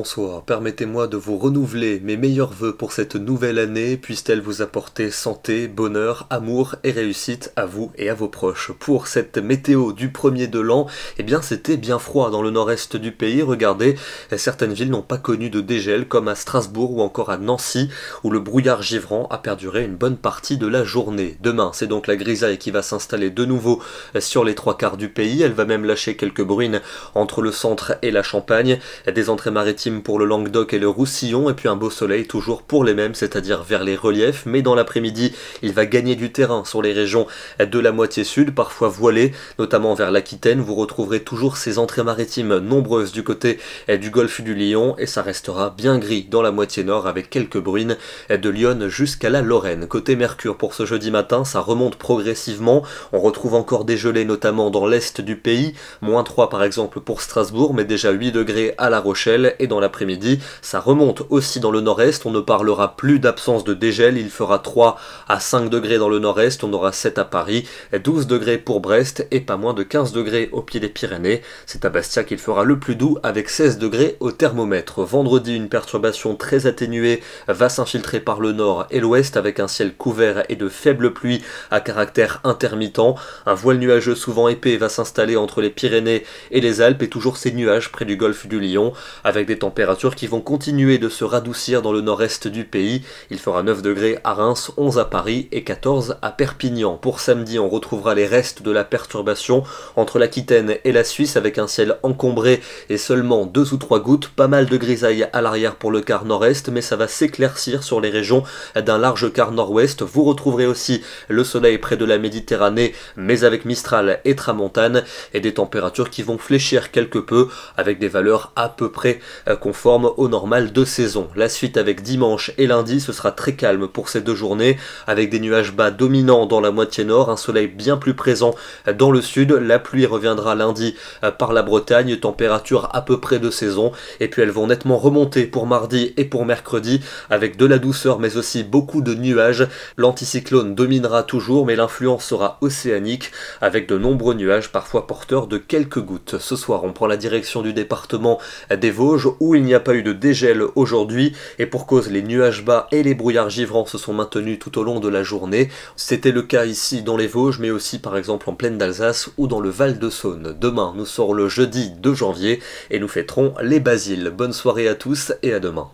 bonsoir. Permettez-moi de vous renouveler mes meilleurs vœux pour cette nouvelle année, puisse-t-elle vous apporter santé, bonheur, amour et réussite à vous et à vos proches. Pour cette météo du premier de l'an, eh bien c'était bien froid dans le nord-est du pays. Regardez, certaines villes n'ont pas connu de dégel, comme à Strasbourg ou encore à Nancy, où le brouillard givrant a perduré une bonne partie de la journée. Demain, c'est donc la grisaille qui va s'installer de nouveau sur les trois quarts du pays. Elle va même lâcher quelques bruines entre le centre et la Champagne. Des entrées maritimes pour le Languedoc et le Roussillon, et puis un beau soleil toujours pour les mêmes, c'est-à-dire vers les reliefs, mais dans l'après-midi, il va gagner du terrain sur les régions de la moitié sud, parfois voilées, notamment vers l'Aquitaine. Vous retrouverez toujours ces entrées maritimes nombreuses du côté du golfe du Lion, et ça restera bien gris dans la moitié nord avec quelques bruines de Lyon jusqu'à la Lorraine. Côté Mercure pour ce jeudi matin, ça remonte progressivement, on retrouve encore des gelées notamment dans l'est du pays, -3 par exemple pour Strasbourg, mais déjà 8 degrés à La Rochelle, et dans l'après-midi, ça remonte aussi dans le nord-est. On ne parlera plus d'absence de dégel, il fera 3 à 5 degrés dans le nord-est, on aura 7 à Paris, 12 degrés pour Brest et pas moins de 15 degrés au pied des Pyrénées. C'est à Bastia qu'il fera le plus doux avec 16 degrés au thermomètre. Vendredi, une perturbation très atténuée va s'infiltrer par le nord et l'ouest avec un ciel couvert et de faibles pluies à caractère intermittent. Un voile nuageux souvent épais va s'installer entre les Pyrénées et les Alpes, et toujours ces nuages près du golfe du Lion, avec des températures qui vont continuer de se radoucir dans le nord-est du pays. Il fera 9 degrés à Reims, 11 à Paris et 14 à Perpignan. Pour samedi, on retrouvera les restes de la perturbation entre l'Aquitaine et la Suisse, avec un ciel encombré et seulement 2 ou 3 gouttes. Pas mal de grisailles à l'arrière pour le quart nord-est, mais ça va s'éclaircir sur les régions d'un large quart nord-ouest. Vous retrouverez aussi le soleil près de la Méditerranée, mais avec Mistral et Tramontane, et des températures qui vont fléchir quelque peu, avec des valeurs à peu près conformes au normal de saison. La suite avec dimanche et lundi, ce sera très calme pour ces deux journées, avec des nuages bas dominants dans la moitié nord, un soleil bien plus présent dans le sud. La pluie reviendra lundi par la Bretagne, température à peu près de saison, et puis elles vont nettement remonter pour mardi et pour mercredi, avec de la douceur mais aussi beaucoup de nuages. L'anticyclone dominera toujours, mais l'influence sera océanique, avec de nombreux nuages parfois porteurs de quelques gouttes. Ce soir, on prend la direction du département des Vosges, où il n'y a pas eu de dégel aujourd'hui, et pour cause, les nuages bas et les brouillards givrants se sont maintenus tout au long de la journée. C'était le cas ici dans les Vosges, mais aussi par exemple en plaine d'Alsace ou dans le Val-de-Saône. Demain, nous serons le jeudi 2 janvier et nous fêterons les Basiles. Bonne soirée à tous et à demain.